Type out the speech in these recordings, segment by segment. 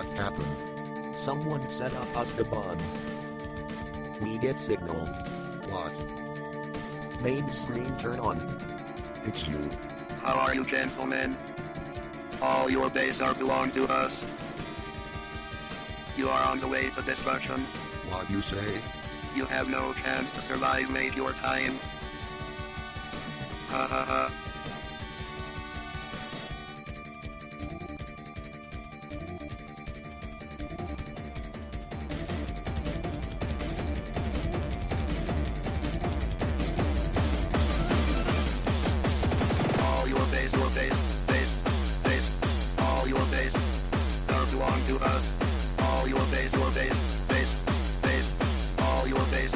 What happened? Someone set up us the bomb. We get signal. What? Main screen turn on. It's you. How are you, gentlemen? All your base are belong to us. You are on the way to destruction. What you say? You have no chance to survive, mate, your time. Ha ha ha. All your base, all your base, are belong to us. All your base, all your base,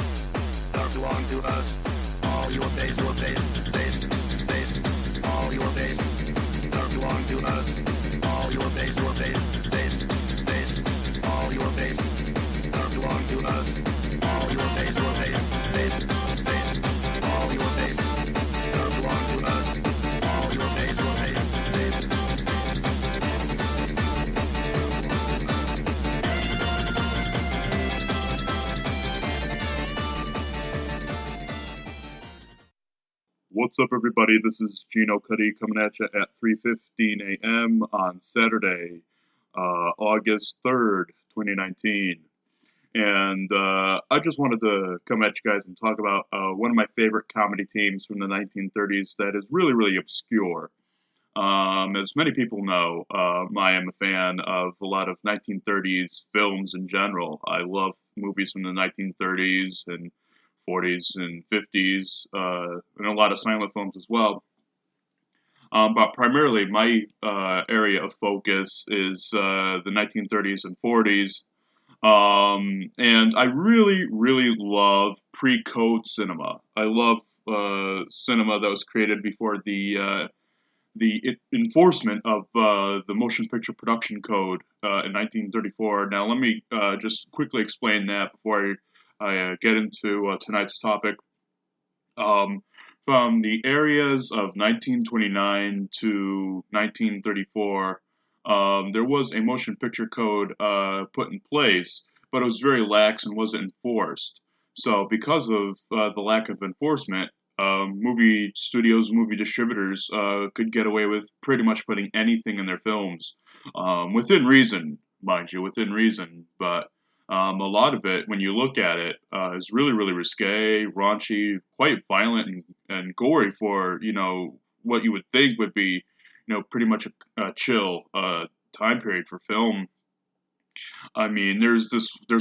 are belong to us. All your base, all your base, are belong to us. All your base, all your base, are belong to us. All your base, all your base, are belong to us. All your base, What's up, everybody? This is Gino Cuddy coming at you at 3:15 a.m. on Saturday, August 3rd, 2019. And I just wanted to come at you guys and talk about one of my favorite comedy teams from the 1930s that is really, really obscure. As many people know, I am a fan of a lot of 1930s films in general. I love movies from the 1930s and 40s and 50s, and a lot of silent films as well. But primarily, my area of focus is the 1930s and 40s. And I really, really love pre-code cinema. I love cinema that was created before the enforcement of the Motion Picture Production Code in 1934. Now, let me just quickly explain that before I get into tonight's topic. From the areas of 1929 to 1934, there was a motion picture code put in place, but it was very lax and wasn't enforced. So because of the lack of enforcement, movie studios, movie distributors could get away with pretty much putting anything in their films, within reason, mind you, within reason, but a lot of it, when you look at it, is really, really risque, raunchy, quite violent and gory for, what you would think would be, pretty much a chill time period for film. I mean, there's a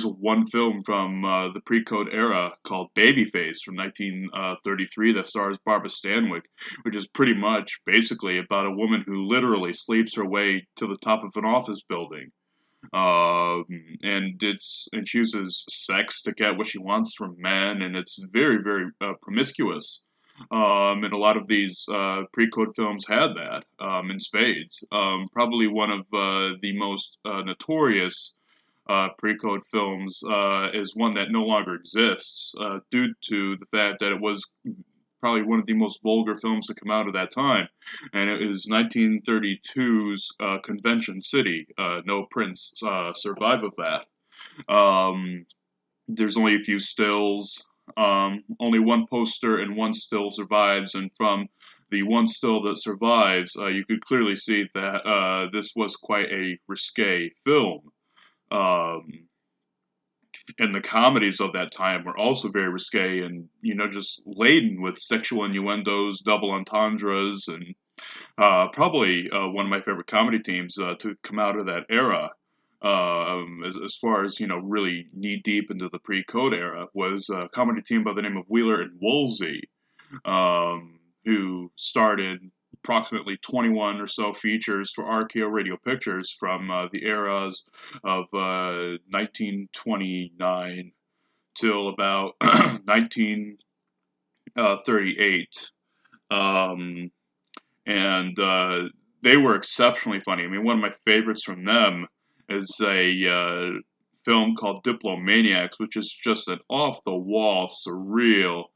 one film from the pre-code era called Babyface from 1933 that stars Barbara Stanwyck, which is pretty much basically about a woman who literally sleeps her way to the top of an office building. And she uses sex to get what she wants from men, and it's very, very promiscuous. And a lot of these pre-code films had that in spades. Probably one of the most notorious pre-code films is one that no longer exists due to the fact that it was probably one of the most vulgar films to come out of that time, and it was 1932's Convention City. No prints survive of that. There's only a few stills. Only one poster and one still survives, and from the one still that survives, you could clearly see that this was quite a risque film. And the comedies of that time were also very risque and, just laden with sexual innuendos, double entendres, and probably one of my favorite comedy teams to come out of that era, as far as, really knee-deep into the pre-code era, was a comedy team by the name of Wheeler and Woolsey, who started approximately 21 or so features for RKO Radio Pictures from the eras of 1929 till about 1938. And they were exceptionally funny. I mean, one of my favorites from them is a film called Diplomaniacs, which is just an off-the-wall, surreal,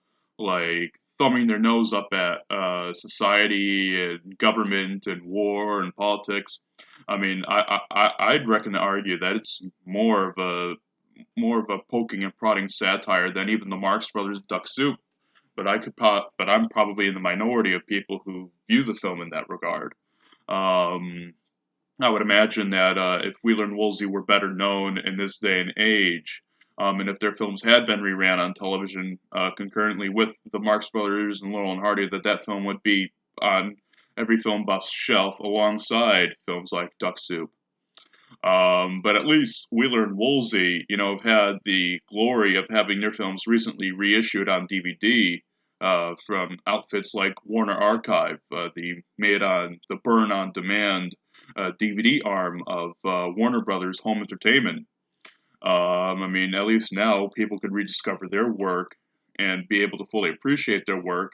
thumbing their nose up at society and government and war and politics. I mean, I'd reckon to argue that it's more of a poking and prodding satire than even the Marx Brothers' Duck Soup. But I'm probably in the minority of people who view the film in that regard. I would imagine that if Wheeler and Woolsey were better known in this day and age, and if their films had been reran on television concurrently with the Marx Brothers and Laurel and Hardy, that film would be on every film buff's shelf alongside films like Duck Soup. But at least Wheeler and Woolsey, have had the glory of having their films recently reissued on DVD from outfits like Warner Archive, the burn on demand DVD arm of Warner Brothers Home Entertainment. I mean, at least now people could rediscover their work and be able to fully appreciate their work.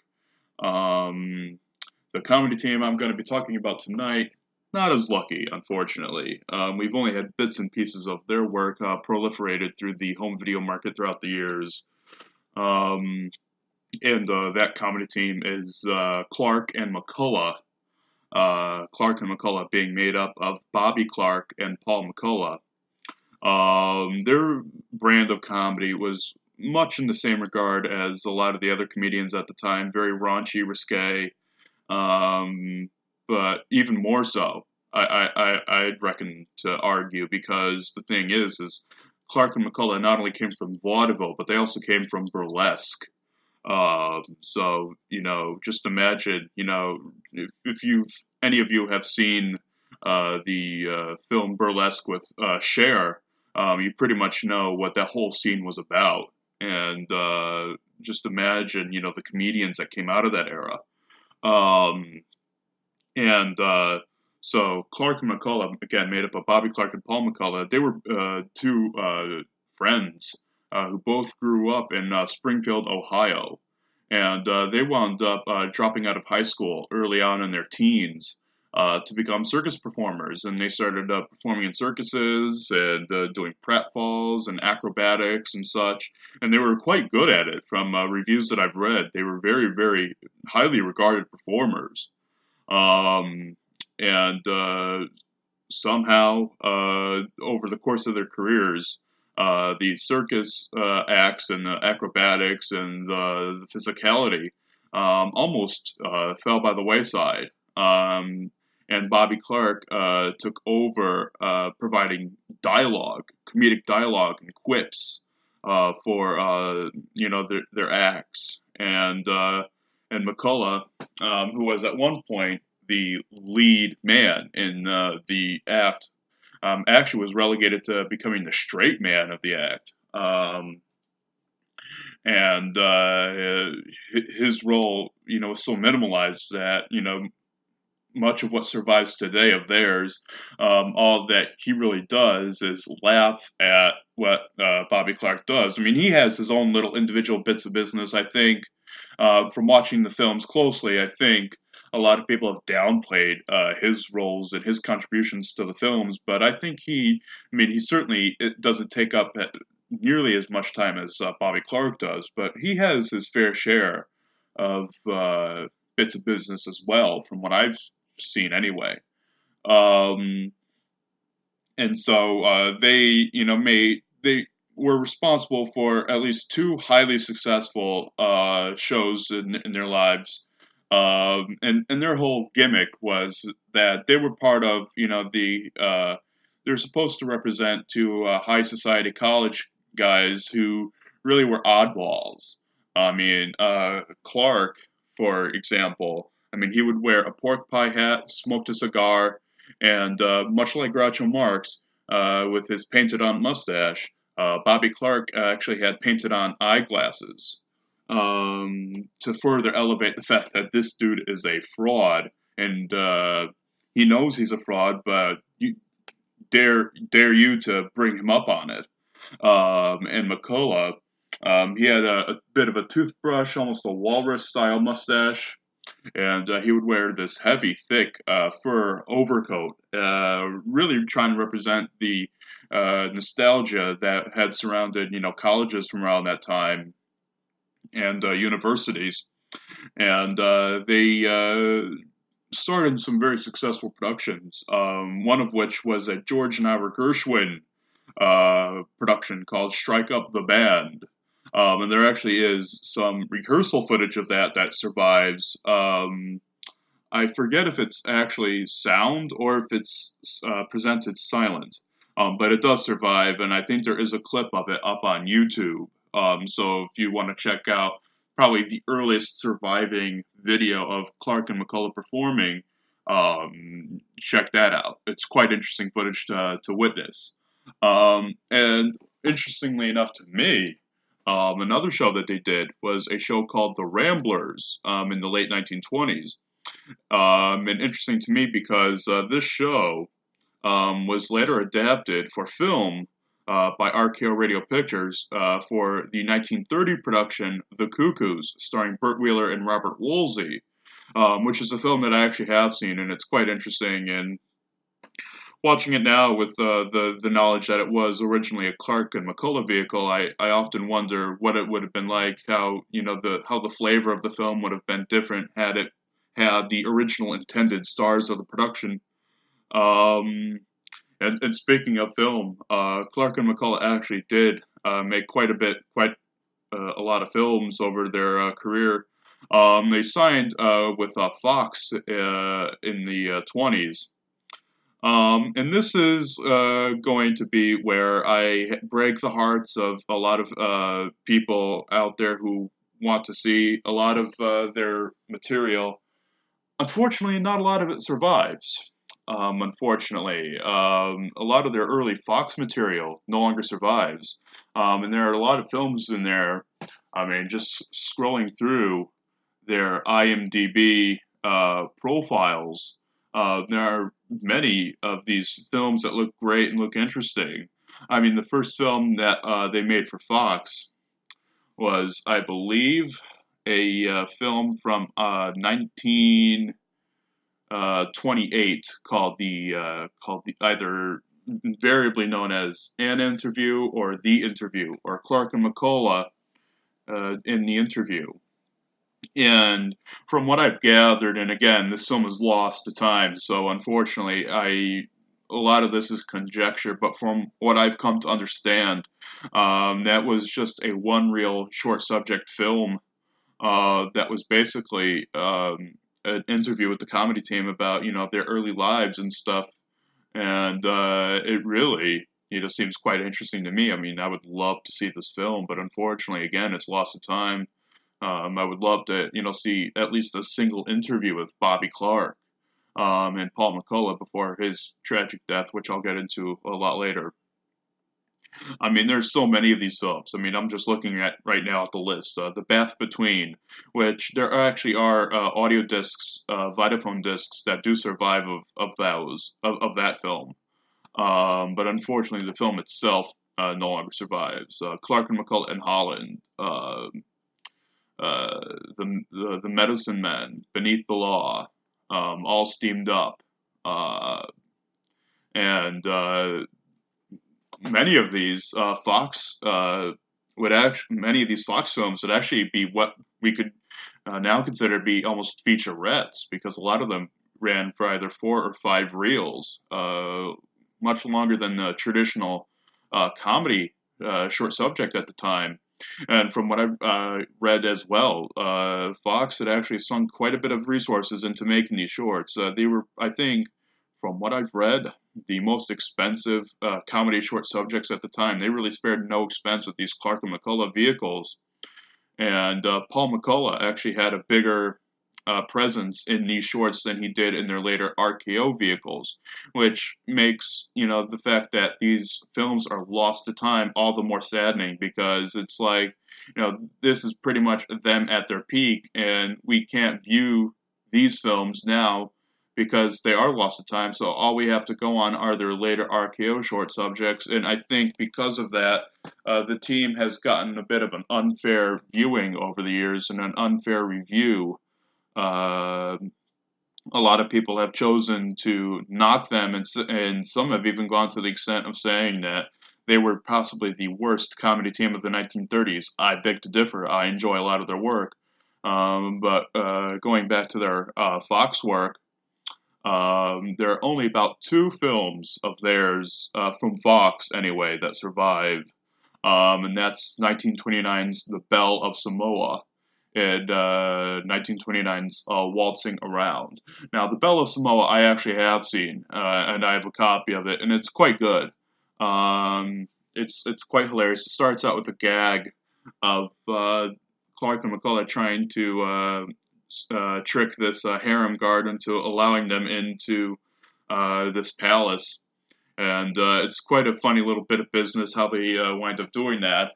The comedy team I'm going to be talking about tonight, not as lucky, unfortunately. We've only had bits and pieces of their work proliferated through the home video market throughout the years. And that comedy team is Clark and McCullough. Clark and McCullough being made up of Bobby Clark and Paul McCullough. Their brand of comedy was much in the same regard as a lot of the other comedians at the time, very raunchy, risque, but even more so, I'd reckon to argue, because the thing is Clark and McCullough not only came from vaudeville, but they also came from burlesque. So, just imagine, if any of you have seen the film Burlesque with Cher, you pretty much know what that whole scene was about. And just imagine, the comedians that came out of that era. So Clark and McCullough, again, made up of Bobby Clark and Paul McCullough, they were two friends who both grew up in Springfield, Ohio. And they wound up dropping out of high school early on in their teens to become circus performers. And they started performing in circuses and doing pratfalls and acrobatics and such. And they were quite good at it. From reviews that I've read, they were very, very highly regarded performers. Somehow, over the course of their careers, the circus acts and the acrobatics and the physicality almost fell by the wayside. And Bobby Clark took over providing comedic dialogue and quips for their acts. And McCullough, who was at one point the lead man in the act, actually was relegated to becoming the straight man of the act. His role, was so minimalized that, much of what survives today of theirs, all that he really does is laugh at what Bobby Clark does. I mean, he has his own little individual bits of business. I think, from watching the films closely, I think a lot of people have downplayed his roles and his contributions to the films, but I think he certainly doesn't take up nearly as much time as Bobby Clark does, but he has his fair share of bits of business as well, from what I've seen anyway. And so they were responsible for at least two highly successful shows in their lives. And their whole gimmick was that they were part of, they're supposed to represent two high society college guys who really were oddballs. I mean, Clark, for example, he would wear a pork pie hat, smoked a cigar, and much like Groucho Marx, with his painted-on mustache, Bobby Clark actually had painted-on eyeglasses. To further elevate the fact that this dude is a fraud, and he knows he's a fraud, but dare you to bring him up on it. And McCullough, he had a bit of a toothbrush, almost a walrus-style mustache, and he would wear this heavy, thick fur overcoat, really trying to represent the nostalgia that had surrounded, colleges from around that time, and universities. And they starred in some very successful productions, one of which was a George and Ira Gershwin production called Strike Up the Band. And there actually is some rehearsal footage of that survives. I forget if it's actually sound or if it's presented silent, but it does survive, and I think there is a clip of it up on YouTube. So if you want to check out probably the earliest surviving video of Clark and McCullough performing, check that out. It's quite interesting footage to witness. And interestingly enough to me, another show that they did was a show called The Ramblers in the late 1920s. And interesting to me because this show was later adapted for film by RKO Radio Pictures for the 1930 production The Cuckoos, starring Burt Wheeler and Robert Woolsey, which is a film that I actually have seen, and it's quite interesting. And watching it now with the knowledge that it was originally a Clark and McCullough vehicle, I often wonder what it would have been like, how the flavor of the film would have been different had it had the original intended stars of the production. And speaking of film, Clark and McCullough actually did make quite a lot of films over their career. They signed with Fox in the 20s. And this is going to be where I break the hearts of a lot of people out there who want to see a lot of their material. Unfortunately, not a lot of it survives. Unfortunately, a lot of their early Fox material no longer survives. And there are a lot of films in there. I mean, just scrolling through their IMDb profiles, there are many of these films that look great and look interesting. I mean, the first film that they made for Fox was, I believe, a film from 1928 called the either invariably known as An Interview or The Interview, or Clark and McCullough in The Interview. And from what I've gathered, and again, this film is lost to time, so unfortunately, a lot of this is conjecture, but from what I've come to understand, that was just a one-reel short subject film that was basically an interview with the comedy team about, their early lives and stuff. And it really, seems quite interesting to me. I mean, I would love to see this film, but unfortunately, again, it's lost to time. I would love to, see at least a single interview with Bobby Clark and Paul McCullough before his tragic death, which I'll get into a lot later. I mean, there's so many of these films. I mean, I'm just looking at right now at the list. The Bath Between, which there actually are audio discs, Vitaphone discs that do survive of that film. But unfortunately, the film itself no longer survives. Clark and McCullough in Holland. The Medicine Men, Beneath the Law, All Steamed Up, and many of these Fox many of these Fox films would actually be what we could now consider to be almost featurettes, because a lot of them ran for either 4 or 5 reels, much longer than the traditional comedy short subject at the time. And from what I've read as well, Fox had actually sunk quite a bit of resources into making these shorts. They were, I think, from what I've read, the most expensive comedy short subjects at the time. They really spared no expense with these Clark and McCullough vehicles. And Paul McCullough actually had a bigger presence in these shorts than he did in their later RKO vehicles, which makes, the fact that these films are lost to time all the more saddening, because it's like, this is pretty much them at their peak, and we can't view these films now because they are lost to time, so all we have to go on are their later RKO short subjects. And I think because of that, the team has gotten a bit of an unfair viewing over the years and an unfair review. A lot of people have chosen to knock them, and some have even gone to the extent of saying that they were possibly the worst comedy team of the 1930s. I beg to differ. I enjoy a lot of their work. But going back to their Fox work, there are only about 2 films of theirs, from Fox anyway, that survive. And that's 1929's The Belle of Samoa and 1929's Waltzing Around. Now, The Belle of Samoa I actually have seen, and I have a copy of it, and it's quite good. It's quite hilarious. It starts out with a gag of Clark and McCullough trying to trick this harem guard into allowing them into this palace. And it's quite a funny little bit of business how they wind up doing that.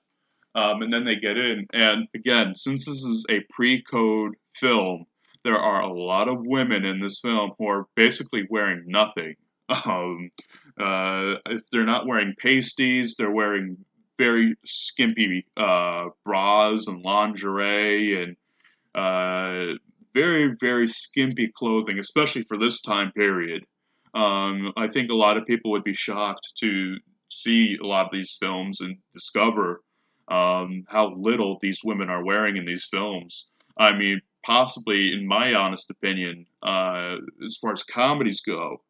And then they get in. And again, since this is a pre-code film, there are a lot of women in this film who are basically wearing nothing. If they're not wearing pasties, they're wearing very skimpy bras and lingerie and very, very skimpy clothing, especially for this time period. I think a lot of people would be shocked to see a lot of these films and discover how little these women are wearing in these films. I mean, possibly, in my honest opinion, as far as comedies go,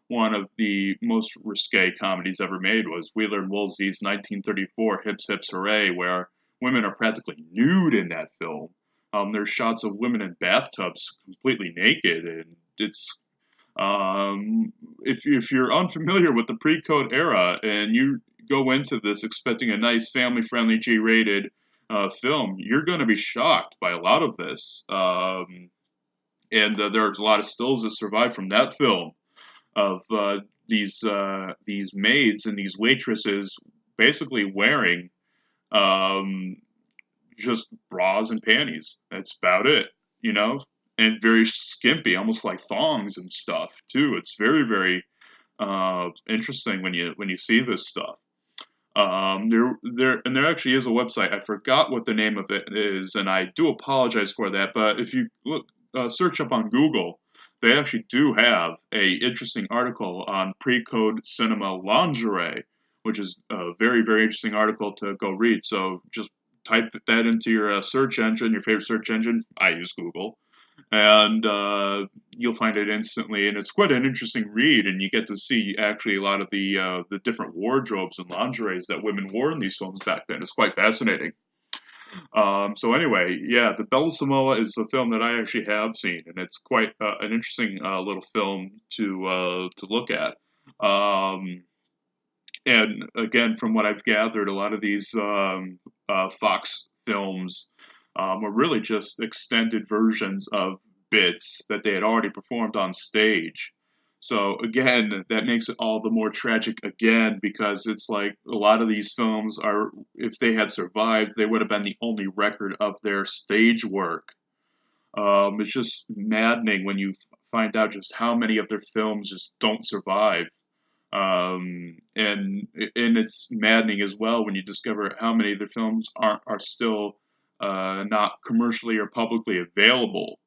one of the most risque comedies ever made was Wheeler and Woolsey's 1934 Hips Hips Hooray, where women are practically nude in that film. There's shots of women in bathtubs completely naked, and it's if you're unfamiliar with the pre-code era and you go into this expecting a nice family-friendly G-rated film, you're going to be shocked by a lot of this. And there's a lot of stills that survive from that film of these maids and these waitresses basically wearing just bras and panties. That's about it, you know? And very skimpy, almost like thongs and stuff too. It's very, very interesting when you see this stuff. There actually is a website. I forgot what the name of it is, and I do apologize for that. But if you look, search up on Google, they actually do have a interesting article on pre-code cinema lingerie, which is a very, very interesting article to go read. So just type that into your search engine, your favorite search engine. I use Google. And you'll find it instantly, and it's quite an interesting read, and you get to see actually a lot of the different wardrobes and lingeries that women wore in these films back then. It's quite fascinating. So anyway, yeah, The Belle of Samoa is a film that I actually have seen, and it's quite an interesting little film to look at. And again, from what I've gathered, a lot of these Fox films were really just extended versions of bits that they had already performed on stage. So again, that makes it all the more tragic again, because it's like a lot of these films are, if they had survived, they would have been the only record of their stage work. It's just maddening when you find out just how many of their films just don't survive. And it's maddening as well when you discover how many of their films are still not commercially or publicly available.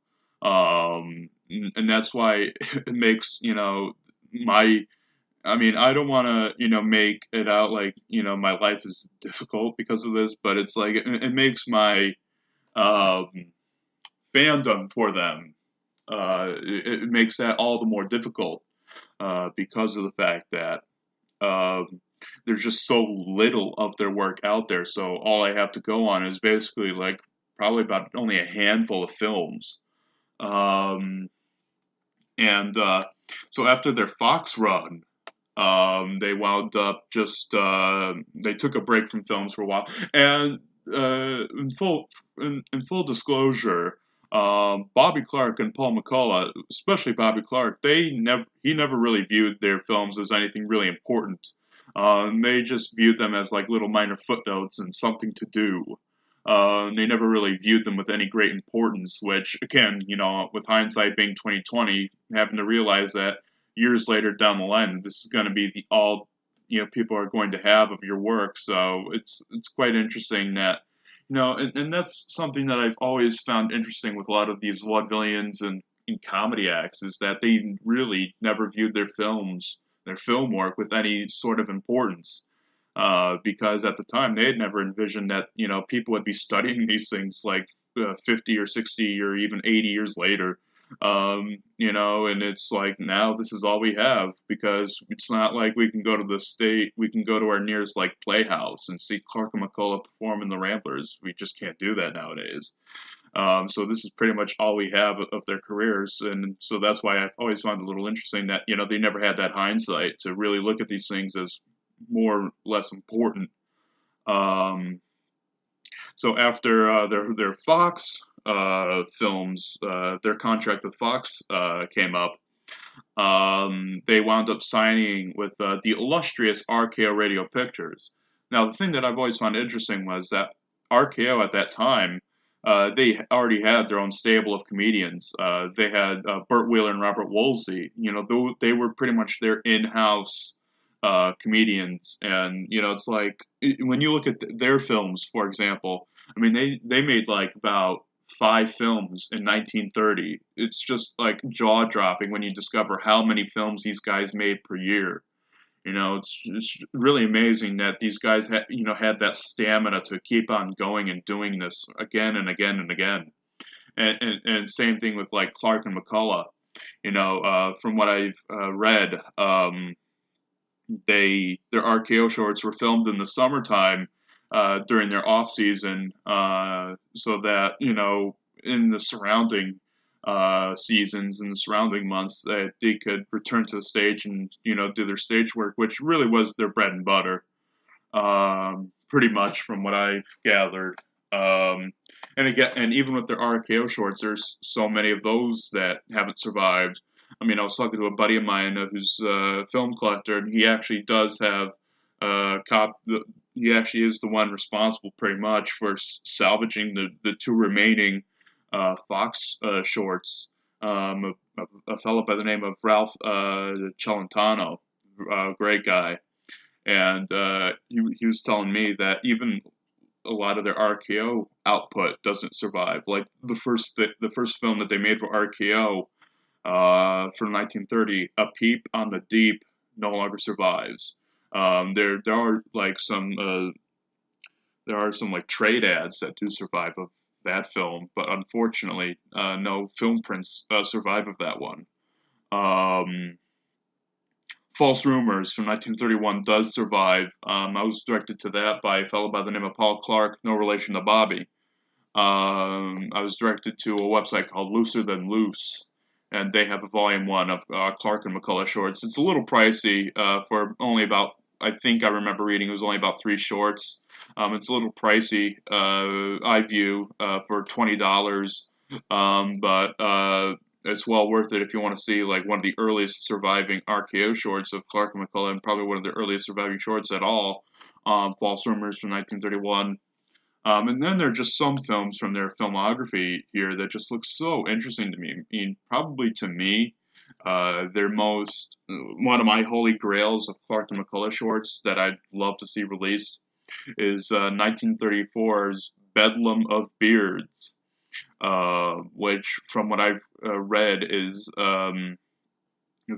And that's why it makes, I don't want to, make it out like, my life is difficult because of this, but it's like, it makes my fandom for them, it makes that all the more difficult because of the fact that there's just so little of their work out there. So all I have to go on is basically like probably about only a handful of films. So after their Fox run, they wound up just they took a break from films for a while. And in full disclosure, Bobby Clark and Paul McCullough, especially Bobby Clark, he never really viewed their films as anything really important. They just viewed them as like little minor footnotes and something to do. They never really viewed them with any great importance, which, again, with hindsight being 2020, having to realize that years later down the line, this is going to be all people are going to have of your work. So it's quite interesting that, and that's something that I've always found interesting with a lot of these vaudevillians and comedy acts, is that they really never viewed their film work with any sort of importance. because at the time they had never envisioned that, people would be studying these things like 50 or 60 or even 80 years later. And it's like now this is all we have, because it's not like we can go to the state, we can go to our nearest like playhouse and see Clark and McCullough perform in the Ramblers. We just can't do that nowadays. So this is pretty much all we have of their careers, and so that's why I've always found it a little interesting that they never had that hindsight to really look at these things as more or less important. So after their Fox films, their contract with Fox came up. They wound up signing with the illustrious RKO Radio Pictures. Now, the thing that I've always found interesting was that RKO at that time, they already had their own stable of comedians. They had Burt Wheeler and Robert Woolsey. They were pretty much their in-house comedians. And, it's like, when you look at their films, for example, I mean, they made like about 5 films in 1930. It's just like jaw-dropping when you discover how many films these guys made per year. It's really amazing that these guys had that stamina to keep on going and doing this again and again and again. And same thing with like Clark and McCullough. From what I've read, their RKO shorts were filmed in the summertime during their off season, so that in the surrounding seasons and the surrounding months that they could return to the stage and do their stage work, which really was their bread and butter, pretty much from what I've gathered. And even with their RKO shorts, there's so many of those that haven't survived. I mean, I was talking to a buddy of mine who's a film collector, and he actually does have he actually is the one responsible pretty much for salvaging the 2 remaining Fox shorts. A fellow by the name of Ralph Celentano, great guy, and he was telling me that even a lot of their RKO output doesn't survive. Like the first film that they made for RKO from 1930, A Peep on the Deep, no longer survives. There are like some like trade ads that do survive of that film, but unfortunately, no film prints survive of that one. False Rumors from 1931 does survive. I was directed to that by a fellow by the name of Paul Clark, no relation to Bobby. I was directed to a website called Looser Than Loose, and they have a volume 1 of Clark and McCullough shorts. It's a little pricey for only about, I think I remember reading it was only about 3 shorts. It's a little pricey, I view, for $20, but it's well worth it if you want to see like one of the earliest surviving RKO shorts of Clark and McCullough, and probably one of the earliest surviving shorts at all, False Rumors from 1931. And then there are just some films from their filmography here that just look so interesting to me. I mean, probably to me, one of my holy grails of Clark and McCullough shorts that I'd love to see released is 1934's Bedlam of Beards, which, from what I've read, is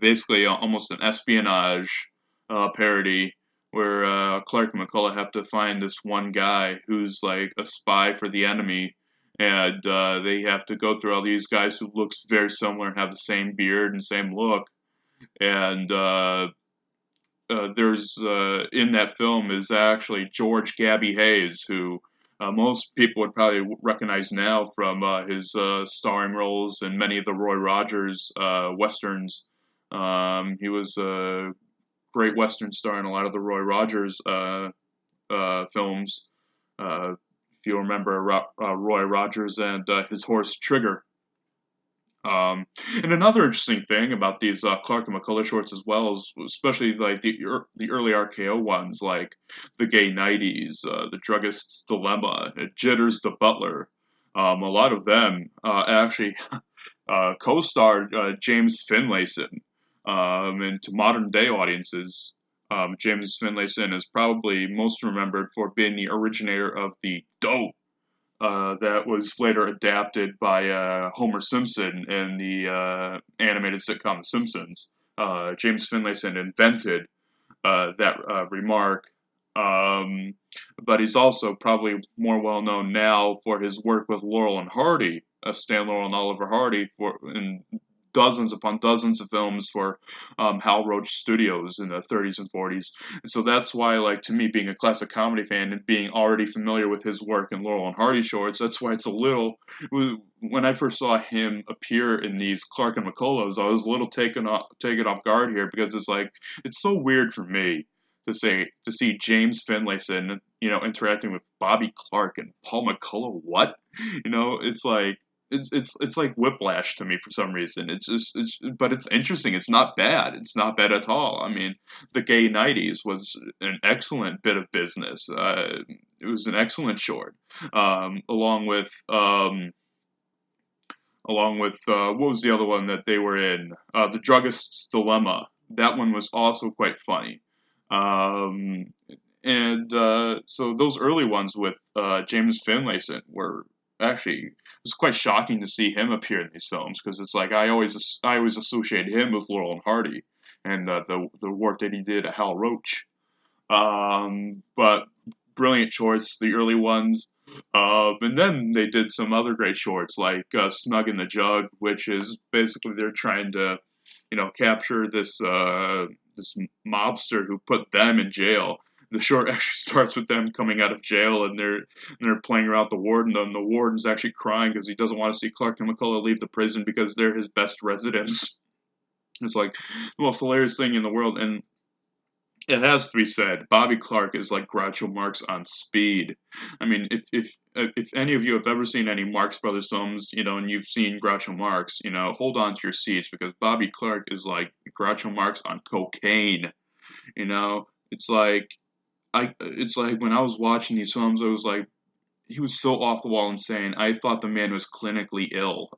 basically almost an espionage parody, where Clark and McCullough have to find this one guy who's like a spy for the enemy, and they have to go through all these guys who looks very similar and have the same beard and same look. And there's in that film is actually George Gabby Hayes, who most people would probably recognize now from his starring roles in many of the Roy Rogers westerns. He was a great western star in a lot of the Roy Rogers films. If you remember Roy Rogers and his horse Trigger. And another interesting thing about these Clark and McCullough shorts as well is, especially like the early RKO ones, like The Gay Nighties, The Druggist's Dilemma, Jitters the Butler. A lot of them actually co-starred James Finlayson. And to modern day audiences, James Finlayson is probably most remembered for being the originator of the dope that was later adapted by Homer Simpson in the animated sitcom The Simpsons. James Finlayson invented that remark But he's also probably more well known now for his work with Laurel and Hardy, Stan Laurel and Oliver Hardy, in dozens upon dozens of films for Hal Roach Studios in the 30s and 40s. And so that's why, like, to me, being a classic comedy fan and being already familiar with his work in Laurel and Hardy shorts, that's why it's a little, when I first saw him appear in these Clark and McCulloughs, I was a little taken off guard here, because it's like, it's so weird for me to see James Finlayson, interacting with Bobby Clark and Paul McCullough. What? It's like, it's like whiplash to me for some reason. But it's interesting. It's not bad. It's not bad at all. I mean, the Gay 90s was an excellent bit of business. It was an excellent short, along with what was the other one that they were in? The Druggist's Dilemma. That one was also quite funny. So those early ones with James Finlayson were actually, it was quite shocking to see him appear in these films, because it's like I always associate him with Laurel and Hardy and the work that he did at Hal Roach. But brilliant shorts, the early ones. And then they did some other great shorts like Snug in the Jug, which is basically they're trying to, capture this mobster who put them in jail. The short actually starts with them coming out of jail, and they're playing around the warden, and the warden's actually crying because he doesn't want to see Clark and McCullough leave the prison because they're his best residents. It's like the most hilarious thing in the world, and it has to be said, Bobby Clark is like Groucho Marx on speed. I mean, if any of you have ever seen any Marx Brothers films, and you've seen Groucho Marx, hold on to your seats, because Bobby Clark is like Groucho Marx on cocaine. It's like when I was watching these films, I was like, he was so off the wall insane. I thought the man was clinically ill.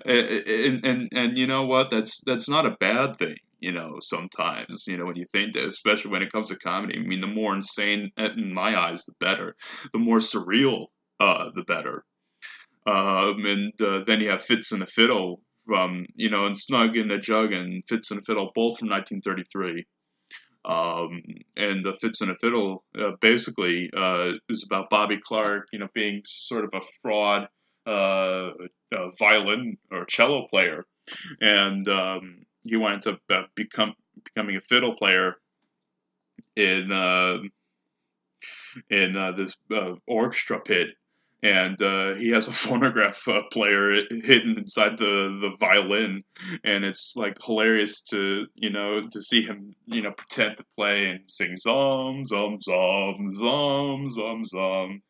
and you know what? That's not a bad thing. Sometimes, when you think that, especially when it comes to comedy, I mean, the more insane, in my eyes, the better. The more surreal, the better. Then you have Fitz and the Fiddle from, and Snug in the Jug and Fitz and the Fiddle, both from 1933. And the Fitz and the Fiddle basically is about Bobby Clark, being sort of a fraud violin or cello player, and he winds up becoming a fiddle player in this orchestra pit, and he has a phonograph player hidden inside the violin, and it's like hilarious to see him pretend to play and sing zum zum zum zum zum zum.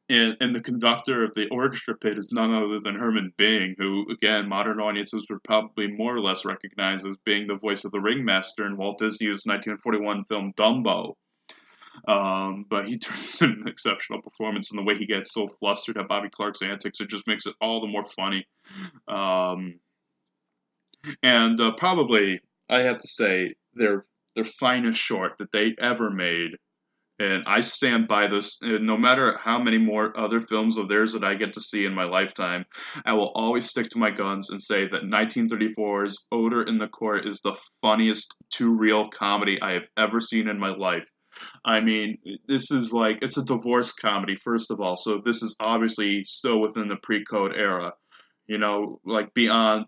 And the conductor of the orchestra pit is none other than Herman Bing, who, again, modern audiences would probably more or less recognize as being the voice of the ringmaster in Walt Disney's 1941 film Dumbo. But he turns in an exceptional performance, and the way he gets so flustered at Bobby Clark's antics, it just makes it all the more funny. Probably, I have to say, their finest short that they ever made. And I stand by this, no matter how many more other films of theirs that I get to see in my lifetime, I will always stick to my guns and say that 1934's Odor in the Court is the funniest two-reel comedy I have ever seen in my life. I mean, this is like, it's a divorce comedy, first of all, so this is obviously still within the pre-code era. Like beyond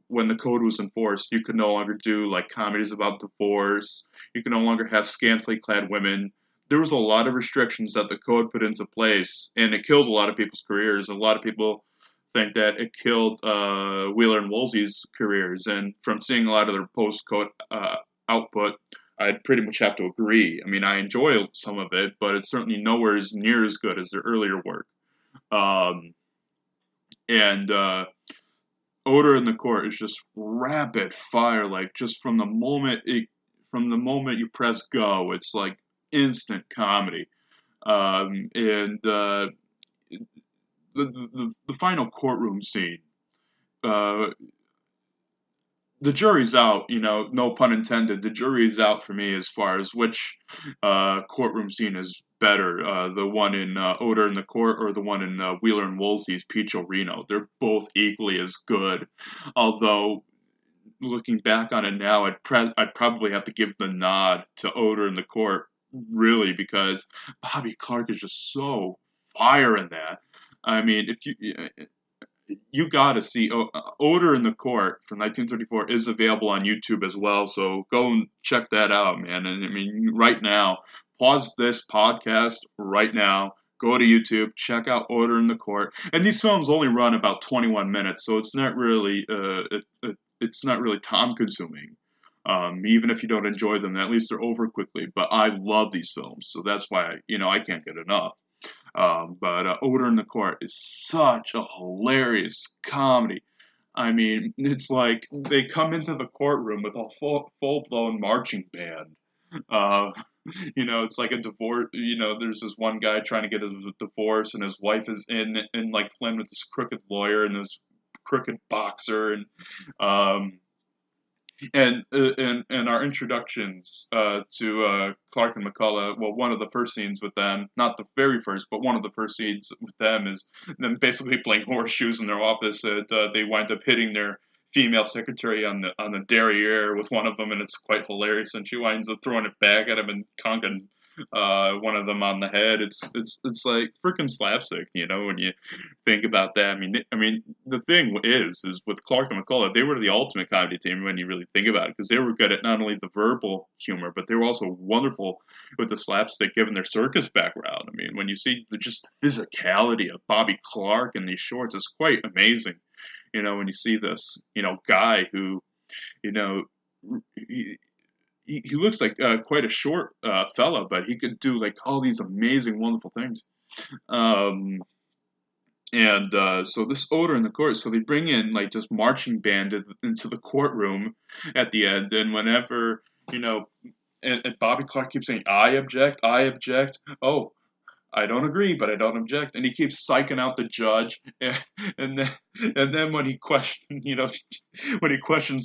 when the code was enforced, you could no longer do like comedies about divorce. You could no longer have scantily clad women. There was a lot of restrictions that the code put into place, and it killed a lot of people's careers. A lot of people think that it killed Wheeler and Woolsey's careers, and from seeing a lot of their post-code output, I'd pretty much have to agree. I mean, I enjoy some of it, but it's certainly nowhere near as good as their earlier work. Odor in the Court is just rapid fire, like just from the moment you press go, it's like instant comedy. The final courtroom scene, the jury's out, no pun intended. The jury's out for me as far as which courtroom scene is better, the one in Odor in the Court or the one in Wheeler and Woolsey's Picho Reno. They're both equally as good, although looking back on it now, I'd probably have to give the nod to Odor in the Court really, because Bobby Clark is just so fire in that. I mean, if you got to see Odor in the Court from 1934 is available on YouTube as well, so go and check that out, man. And I mean, right now, pause this podcast right now. Go to YouTube, check out Order in the Court, and these films only run about 21 minutes, so it's not really it's not really time consuming. Even if you don't enjoy them, at least they're over quickly. But I love these films, so that's why I can't get enough. But Odor in the Court is such a hilarious comedy. I mean, it's like they come into the courtroom with a full blown marching band. Uh, it's like a divorce. There's this one guy trying to get a divorce, and his wife is in like Flynn with this crooked lawyer and this crooked boxer, um, and our introductions to Clark and McCullough. Well, one of the first scenes with them, not the very first, but one of the first scenes with them is them basically playing horseshoes in their office. They wind up hitting their female secretary on the derriere with one of them, and it's quite hilarious. And she winds up throwing it back at him and conking one of them on the head. It's like freaking slapstick, when you think about that. I mean, the thing is with Clark and McCullough, they were the ultimate comedy team when you really think about it, because they were good at not only the verbal humor, but they were also wonderful with the slapstick, given their circus background. I mean, when you see just physicality of Bobby Clark in these shorts, it's quite amazing. When you see this, guy who, he looks like quite a short fella, but he could do like all these amazing, wonderful things. So this Odor in the Court, so they bring in like this marching band into the courtroom at the end, and whenever, and Bobby Clark keeps saying, I object, oh, I don't agree, but I don't object, and he keeps psyching out the judge, and then when he questions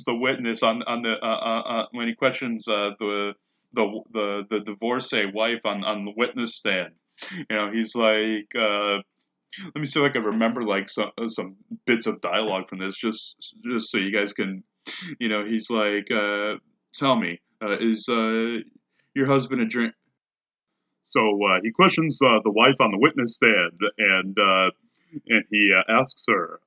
the witness on the when he questions the divorcee wife on the witness stand, he's like, let me see if I can remember like some bits of dialogue from this, just so you guys can, he's like, tell me, is your husband a drink? So he questions the wife on the witness stand, and he asks her,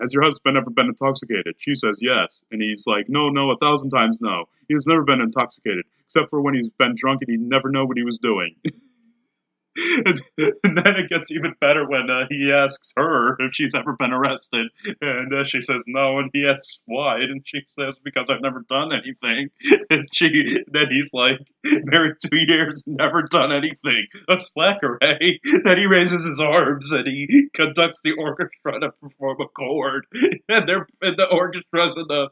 has your husband ever been intoxicated? She says yes. And he's like, no, 1,000 times no. He has never been intoxicated, except for when he's been drunk and he never know what he was doing. And then it gets even better when he asks her if she's ever been arrested, and she says no, and he asks why, and she says because I've never done anything, and then he's like, married 2 years, never done anything, a slacker, hey? Then he raises his arms and he conducts the orchestra to perform a chord, and the orchestra's in the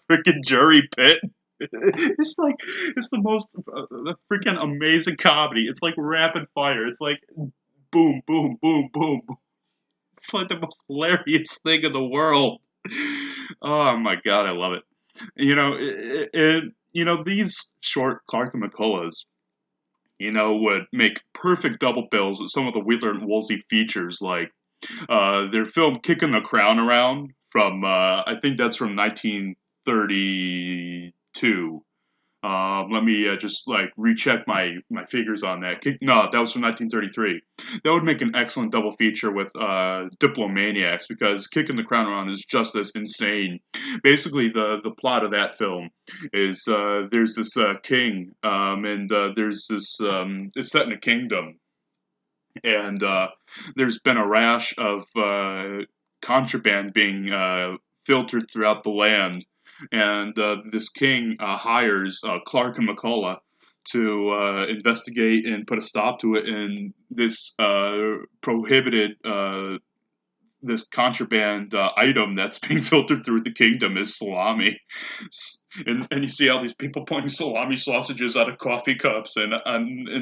freaking jury pit. It's the most freaking amazing comedy. It's like rapid fire. It's like boom, boom, boom, boom. It's like the most hilarious thing in the world. Oh my god, I love it. These short Clark and McCulloughs, would make perfect double bills with some of the Wheeler and Woolsey features, like their film "Kicking the Crown Around" from I think that's from 1932. Let me just like recheck my figures on that. No, that was from 1933. That would make an excellent double feature with Diplomaniacs, because Kicking the Crown Around is just as insane. Basically, the plot of that film is there's this king, and there's this it's set in a kingdom, and there's been a rash of contraband being filtered throughout the land. And this king hires Clark and McCullough to investigate and put a stop to it. And this prohibited, this contraband item that's being filtered through the kingdom is salami. And you see all these people putting salami sausages out of coffee cups, and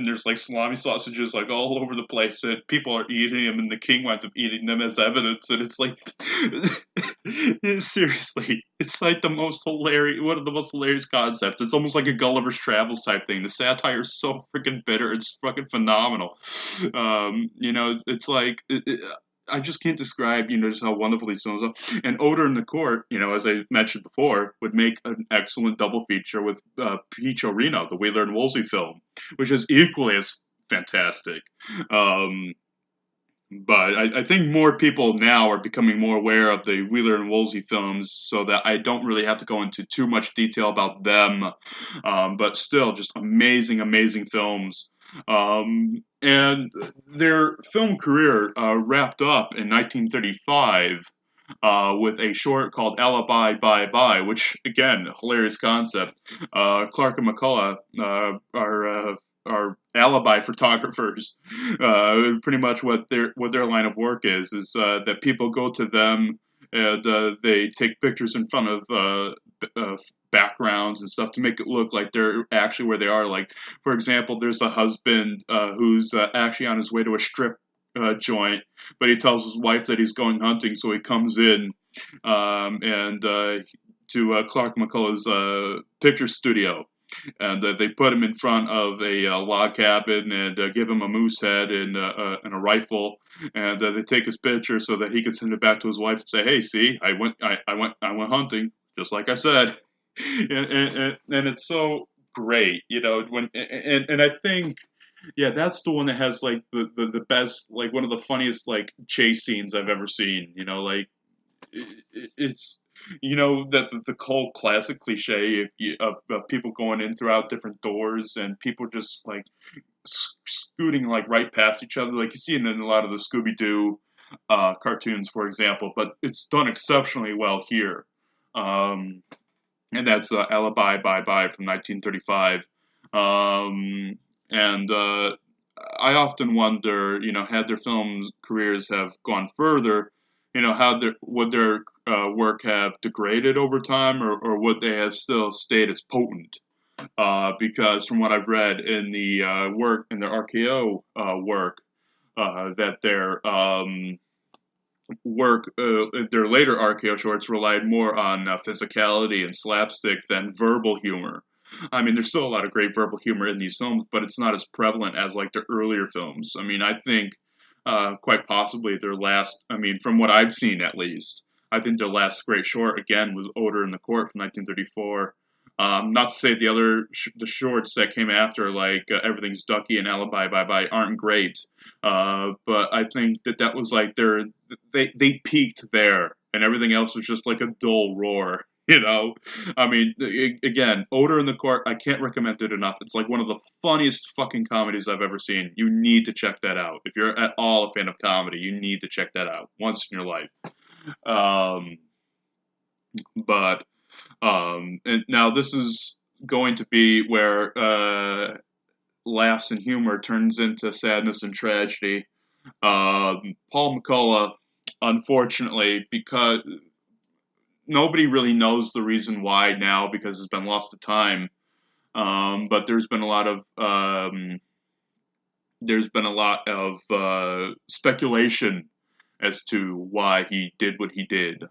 there's like salami sausages like all over the place, and people are eating them, and the king winds up eating them as evidence. And it's like, seriously, it's like one of the most hilarious concepts. It's almost like a Gulliver's Travels type thing. The satire is so freaking bitter. It's fucking phenomenal. It's like I just can't describe, just how wonderful these films are. And Odor in the Court, as I mentioned before, would make an excellent double feature with Peachorino, the Wheeler and Woolsey film, which is equally as fantastic. But I think more people now are becoming more aware of the Wheeler and Woolsey films, so that I don't really have to go into too much detail about them. But still, just amazing, amazing films. And their film career wrapped up in 1935 with a short called Alibi Bye Bye, which, again, hilarious concept. Clark and McCullough are alibi photographers. Pretty much what their line of work is that people go to them and they take pictures in front of backgrounds and stuff to make it look like they're actually where they are. Like, for example, there's a husband who's actually on his way to a strip joint, but he tells his wife that he's going hunting, so he comes in and to Clark McCullough's picture studio. And they put him in front of a log cabin and give him a moose head and a rifle, and they take his picture so that he can send it back to his wife and say, "Hey, see, I went hunting, just like I said." and it's so great, and I think, yeah, that's the one that has like the best, like one of the funniest like chase scenes I've ever seen. It's that the whole classic cliche of people going in throughout different doors and people just like scooting like right past each other, like you see it in a lot of the Scooby-Doo cartoons, for example, but it's done exceptionally well here. And that's Alibi Bye Bye from 1935. And I often wonder, had their film careers have gone further, would their work have degraded over time, or would they have still stayed as potent? Because from what I've read in the work in their RKO work, that their their later RKO shorts relied more on physicality and slapstick than verbal humor. I mean, there's still a lot of great verbal humor in these films, but it's not as prevalent as like their earlier films. I mean, I think quite possibly their last, from what I've seen at least, I think their last great short, again, was Odor in the Court from 1934. Not to say the shorts that came after, like Everything's Ducky and Alibi Bye Bye, aren't great. But I think that was like they peaked there, and everything else was just like a dull roar. Again, Odor in the Court, I can't recommend it enough. It's like one of the funniest fucking comedies I've ever seen. You need to check that out. If you're at all a fan of comedy, you need to check that out once in your life. And now this is going to be where laughs and humor turns into sadness and tragedy. Paul McCullough, unfortunately, because nobody really knows the reason why now, because it's been lost to time. But there's been a lot of speculation as to why he did what he did.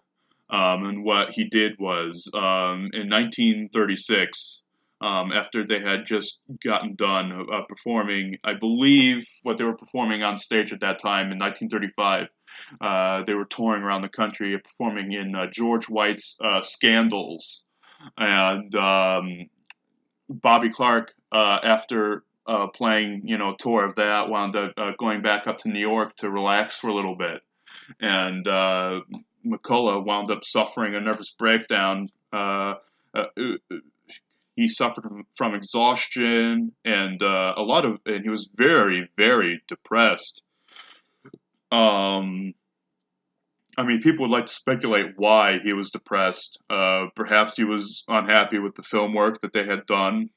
And what he did was, in 1936, after they had just gotten done performing, I believe what they were performing on stage at that time in 1935, they were touring around the country performing in George White's Scandals. And Bobby Clark, after playing, a tour of that, wound up going back up to New York to relax for a little bit. And McCullough wound up suffering a nervous breakdown. He suffered from exhaustion and and he was very, very depressed. People would like to speculate why he was depressed. Perhaps he was unhappy with the film work that they had done.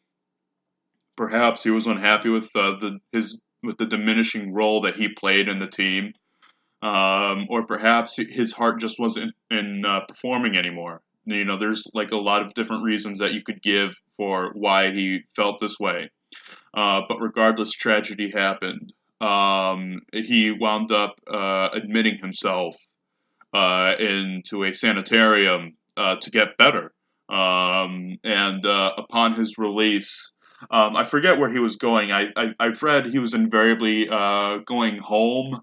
Perhaps he was unhappy with the diminishing role that he played in the team. Or perhaps his heart just wasn't in performing anymore. There's like a lot of different reasons that you could give for why he felt this way. But regardless, tragedy happened. He wound up admitting himself into a sanitarium to get better. And upon his release, I forget where he was going. I've read he was invariably going home.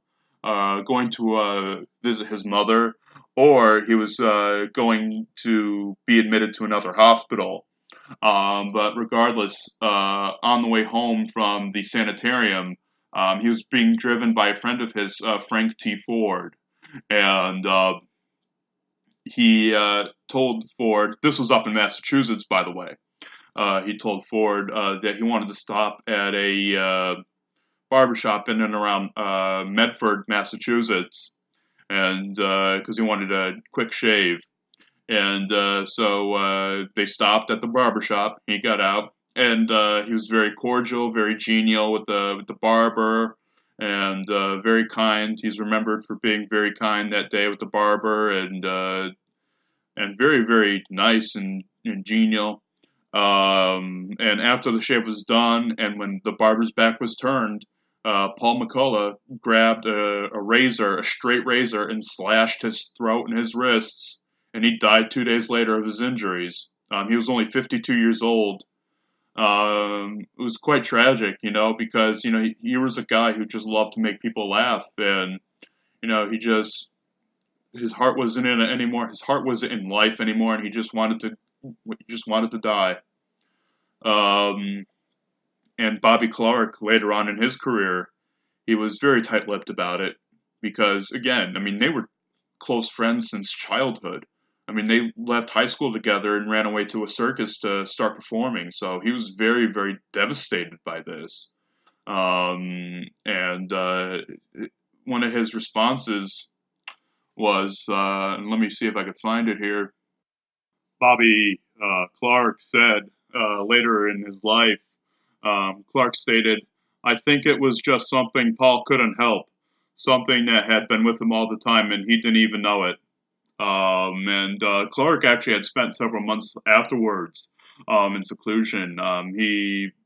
going to visit his mother, or he was going to be admitted to another hospital. But regardless, on the way home from the sanitarium, he was being driven by a friend of his, Frank T. Ford, and he told Ford, this was up in Massachusetts, by the way. He told Ford that he wanted to stop at a barbershop in and around Medford, Massachusetts, and because he wanted a quick shave. And so they stopped at the barbershop. He got out, and he was very cordial, very genial with the barber, and very kind. He's remembered for being very kind that day with the barber, and very, very nice and genial. And after the shave was done, and when the barber's back was turned, Paul McCullough grabbed a razor, a straight razor, and slashed his throat and his wrists, and he died 2 days later of his injuries. He was only 52 years old. It was quite tragic, because, he was a guy who just loved to make people laugh, and, his heart wasn't in it anymore. His heart wasn't in life anymore, and he just wanted to die. And Bobby Clark, later on in his career, he was very tight-lipped about it because, again, they were close friends since childhood. They left high school together and ran away to a circus to start performing. So he was very, very devastated by this. And one of his responses was, and let me see if I could find it here. Bobby Clark said later in his life, Clark stated, "I think it was just something Paul couldn't help, something that had been with him all the time and he didn't even know it." And Clark actually had spent several months afterwards in seclusion.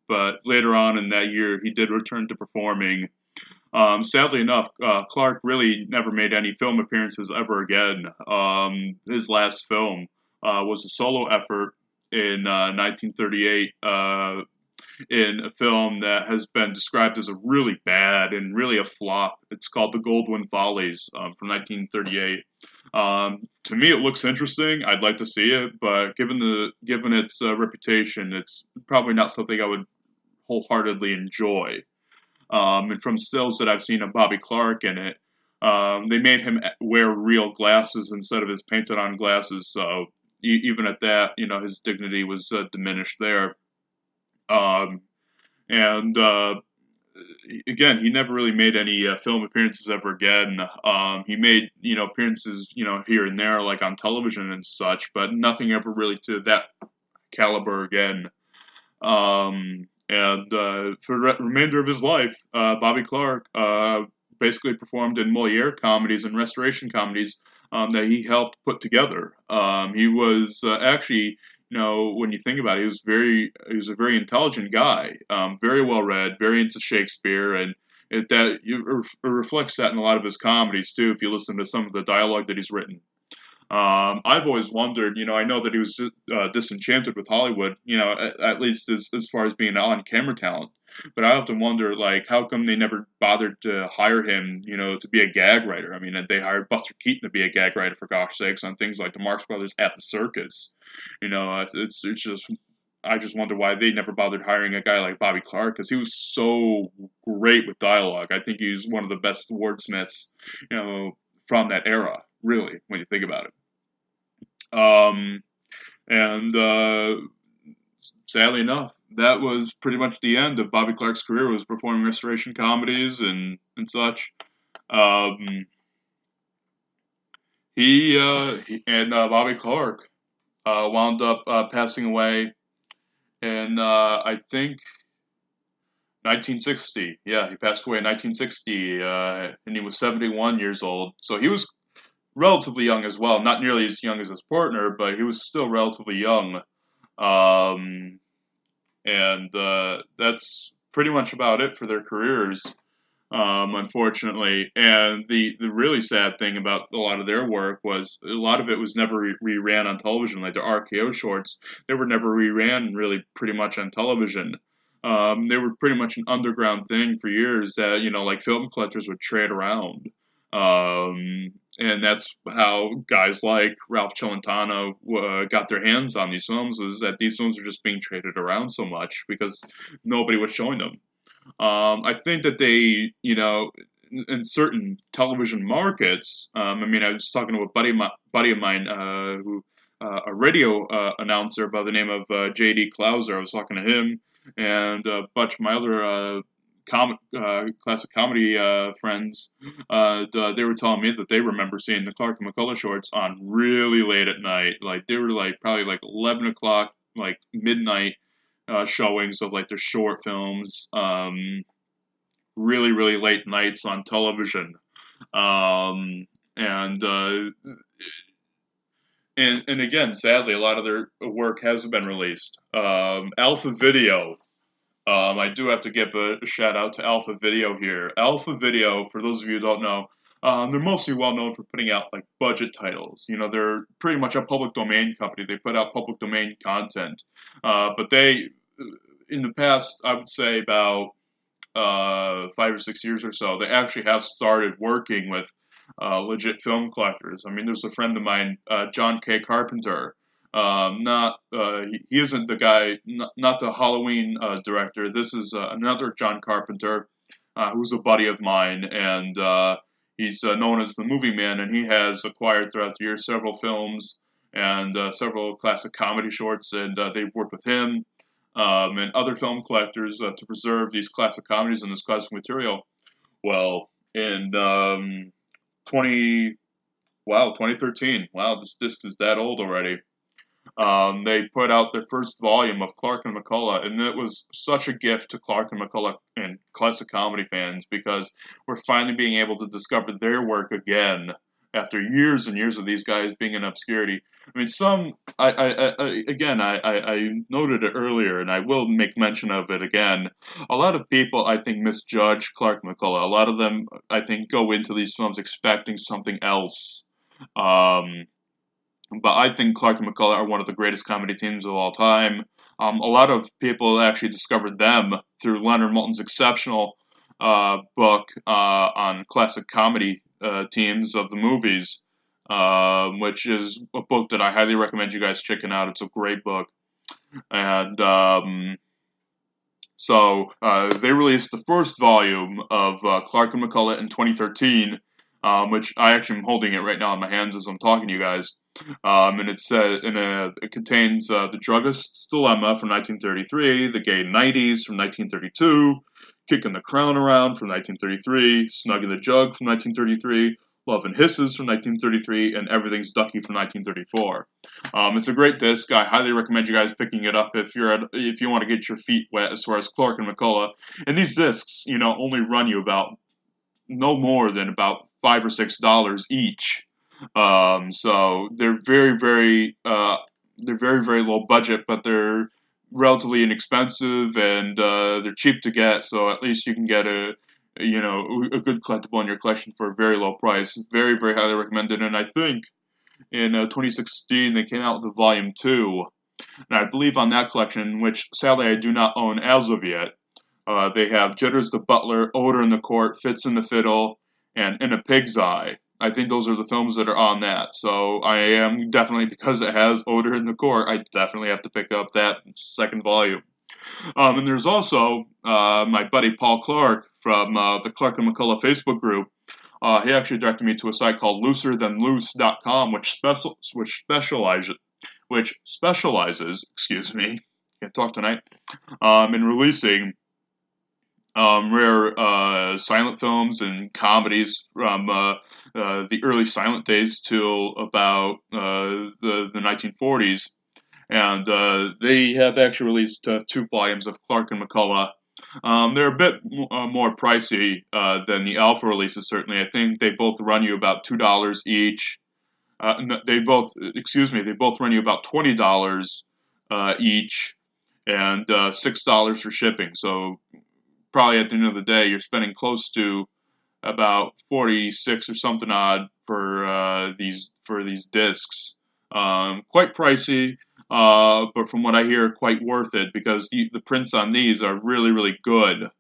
But later on in that year, he did return to performing. Sadly enough, Clark really never made any film appearances ever again. His last film was a solo effort in 1938 in a film that has been described as a really bad and really a flop. It's called The Goldwyn Follies from 1938. To me, it looks interesting. I'd like to see it, but given its reputation, it's probably not something I would wholeheartedly enjoy. And from stills that I've seen of Bobby Clark in it, they made him wear real glasses instead of his painted-on glasses. So even at that, his dignity was diminished there. And again, he never really made any film appearances ever again. He made, appearances, here and there, like on television and such, but nothing ever really to that caliber again. And for the remainder of his life, Bobby Clark basically performed in Moliere comedies and restoration comedies that he helped put together. He was actually, when you think about it, he was a very intelligent guy, very well read, very into Shakespeare, and it reflects that in a lot of his comedies too. If you listen to some of the dialogue that he's written. I've always wondered, I know that he was disenchanted with Hollywood, at least as far as being an on-camera talent. But I often wonder, how come they never bothered to hire him, to be a gag writer? They hired Buster Keaton to be a gag writer, for gosh sakes, on things like the Marx Brothers at the Circus. It's just, I just wonder why they never bothered hiring a guy like Bobby Clark, because he was so great with dialogue. I think he was one of the best wordsmiths, from that era, really, when you think about it. Sadly enough, that was pretty much the end of Bobby Clark's career, was performing restoration comedies and such. Bobby Clark wound up passing away in, I think, 1960. Yeah, he passed away in 1960, and he was 71 years old. So he was relatively young as well, not nearly as young as his partner, but he was still relatively young. And that's pretty much about it for their careers, unfortunately. And the really sad thing about a lot of their work was a lot of it was never reran on television. Like the RKO shorts, they were never reran really pretty much on television. They were pretty much an underground thing for years that, like film collectors would trade around. And that's how guys like Ralph Celentano got their hands on these films, was that these films were just being traded around so much because nobody was showing them. I think that they, in certain television markets, I mean, I was talking to a buddy of mine who a radio announcer by the name of J.D. Clouser. I was talking to him and a bunch of my other classic comedy friends. They were telling me that they remember seeing the Clark and McCullough shorts on really late at night. Like they were like probably like 11 o'clock, like midnight showings of like their short films. Really, really late nights on television. And again, sadly, a lot of their work hasn't been released. Alpha Video. I do have to give a shout out to Alpha Video here. Alpha Video, for those of you who don't know, they're mostly well known for putting out like budget titles. They're pretty much a public domain company. They put out public domain content. But they, in the past, I would say about 5 or 6 years or so, they actually have started working with legit film collectors. I mean, there's a friend of mine, John K. Carpenter. He isn't the guy, not the Halloween director. This is another John Carpenter, who's a buddy of mine, and he's known as the Movie Man, and he has acquired throughout the years several films and several classic comedy shorts, and they've worked with him and other film collectors to preserve these classic comedies and this classic material. Well, in 2013, wow, this is that old already. They put out their first volume of Clark and McCullough, and it was such a gift to Clark and McCullough and classic comedy fans because we're finally being able to discover their work again after years and years of these guys being in obscurity. I mean, I noted it earlier, and I will make mention of it again. A lot of people, I think, misjudge Clark and McCullough. A lot of them, I think, go into these films expecting something else. But I think Clark and McCullough are one of the greatest comedy teams of all time. A lot of people actually discovered them through Leonard Maltin's exceptional book on classic comedy teams of the movies, which is a book that I highly recommend you guys checking out. It's a great book. And so they released the first volume of Clark and McCullough in 2013, which I actually am holding it right now in my hands as I'm talking to you guys. And it contains The Druggist's Dilemma from 1933, The Gay 90s from 1932, Kicking the Crown Around from 1933, Snug in the Jug from 1933, Love and Hisses from 1933, and Everything's Ducky from 1934. It's a great disc. I highly recommend you guys picking it up if you want to get your feet wet as far as Clark and McCullough. And these discs, only run you about no more than about $5 or $6 each. So they're very, very low budget, but they're relatively inexpensive and they're cheap to get. So at least you can get a good collectible in your collection for a very low price. Very, very highly recommended. And I think in 2016 they came out with Volume 2, and I believe on that collection, which sadly I do not own as of yet, they have Jitters the Butler, Odor in the Court, Fits in the Fiddle, and In a Pig's Eye. I think those are the films that are on that. So I am definitely, because it has Odor in the Court, I definitely have to pick up that second volume. And there's also my buddy Paul Clark from the Clark and McCullough Facebook group. He actually directed me to a site called looserthanloose.com, which specializes, excuse me, can't talk tonight, in releasing rare silent films and comedies from the early silent days till about the 1940s. And they have actually released 2 volumes of Clark and McCullough. They're a bit more pricey than the Alpha releases, certainly. I think they both run you about $2 each. They both run you about $20 each, and $6 for shipping. So probably at the end of the day, you're spending close to about $46 or something odd for these discs. Quite pricey, but from what I hear, quite worth it because the prints on these are really, really good.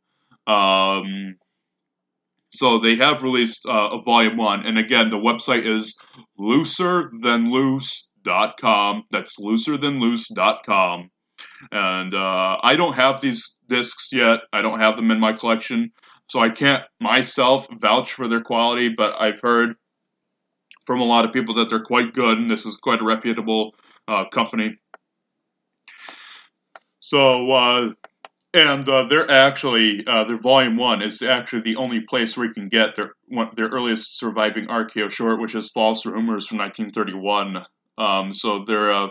So they have released a volume 1, and again, the website is looserthanloose.com. That's looserthanloose.com. And I don't have these discs yet. I don't have them in my collection, so I can't myself vouch for their quality, but I've heard from a lot of people that they're quite good, and this is quite a reputable company. So, they're actually, their volume 1 is actually the only place where you can get their earliest surviving RKO short, which is False Rumors from 1931. So their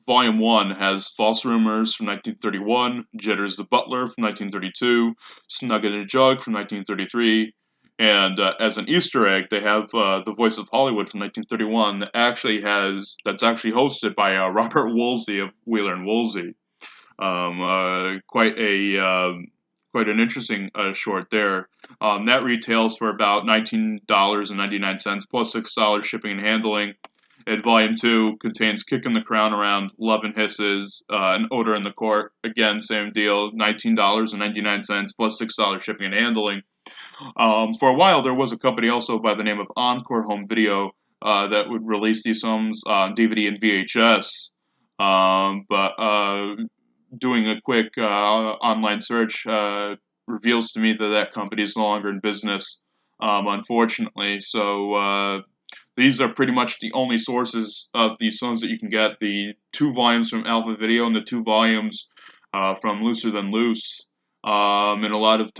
volume 1 has False Rumors from 1931, Jitters the Butler from 1932, Snug in a Jug from 1933, and as an Easter egg, they have The Voice of Hollywood from 1931 that's actually hosted by Robert Woolsey of Wheeler and Woolsey. Quite an interesting short there. That retails for about $19.99 plus $6 shipping and handling. And Volume 2 contains Kicking the Crown Around, Love and Hisses, and Odor in the Court. Again, same deal, $19.99 plus $6 shipping and handling. For a while, there was a company also by the name of Encore Home Video that would release these films on DVD and VHS. But doing a quick online search reveals to me that company is no longer in business, unfortunately. So these are pretty much the only sources of these films that you can get. The 2 volumes from Alpha Video and the 2 volumes from Looser Than Loose. And a lot of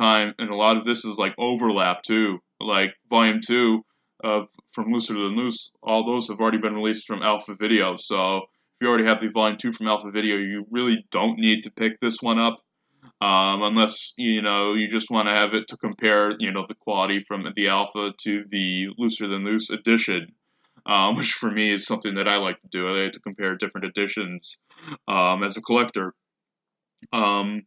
this is like overlap too. Like Volume 2 from Looser Than Loose, all those have already been released from Alpha Video. So if you already have the Volume 2 from Alpha Video, you really don't need to pick this one up, unless, you just want to have it to compare, the quality from the Alpha to the Looser Than Loose edition, which for me is something that I like to do. I like to compare different editions as a collector. And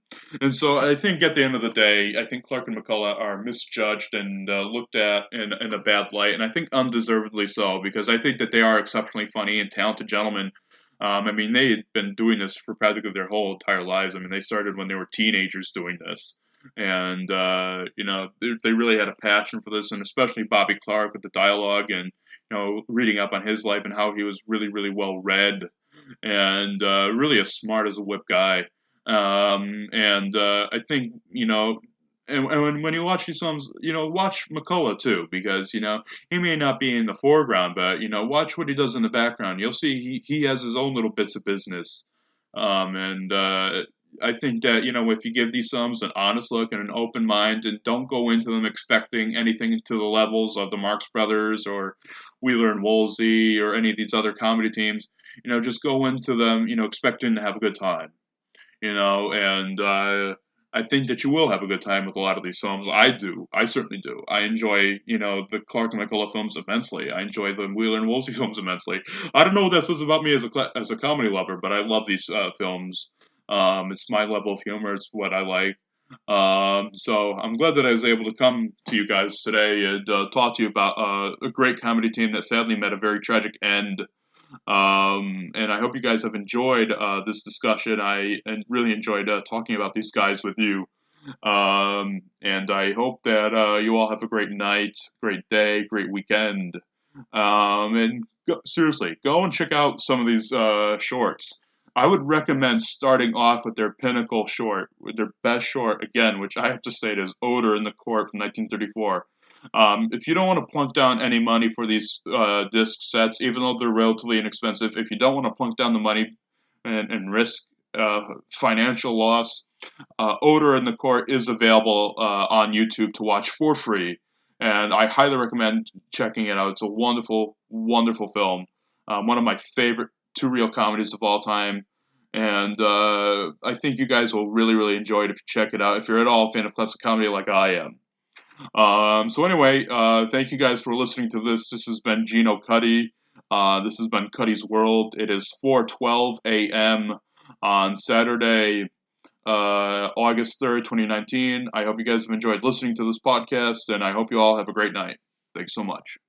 so I think at the end of the day, I think Clark and McCullough are misjudged and looked at in a bad light, and I think undeservedly so, because I think that they are exceptionally funny and talented gentlemen. They had been doing this for practically their whole entire lives. They started when they were teenagers doing this. And, they really had a passion for this, and especially Bobby Clark with the dialogue and, reading up on his life and how he was really, really well read and really as smart as a whip guy. I think, and when you watch these films, watch McCullough too, because, he may not be in the foreground, but, watch what he does in the background. You'll see he has his own little bits of business. I think that, if you give these films an honest look and an open mind and don't go into them expecting anything to the levels of the Marx Brothers or Wheeler and Woolsey or any of these other comedy teams, just go into them, expecting to have a good time. I think that you will have a good time with a lot of these films. I do. I certainly do. I enjoy, the Clark and McCullough films immensely. I enjoy the Wheeler and Woolsey films immensely. I don't know what that says about me as a comedy lover, but I love these films. It's my level of humor. It's what I like. So I'm glad that I was able to come to you guys today and talk to you about a great comedy team that sadly met a very tragic end. And I hope you guys have enjoyed this discussion. I really enjoyed talking about these guys with you. And I hope that you all have a great night, great day, great weekend. Seriously, go and check out some of these shorts. I would recommend starting off with their pinnacle short, with their best short, again, which I have to state is Odor in the Court from 1934. If you don't want to plunk down any money for these disc sets, even though they're relatively inexpensive, if you don't want to plunk down the money and risk financial loss, Odor in the Court is available on YouTube to watch for free. And I highly recommend checking it out. It's a wonderful, wonderful film. One of my favorite 2 reel comedies of all time. And I think you guys will really, really enjoy it if you check it out, if you're at all a fan of classic comedy like I am. So anyway, thank you guys for listening to this. This has been Gino Cuddy. This has been Cuddy's World. It is 4:12 a.m. on Saturday, August 3rd, 2019. I hope you guys have enjoyed listening to this podcast, and I hope you all have a great night. Thanks so much.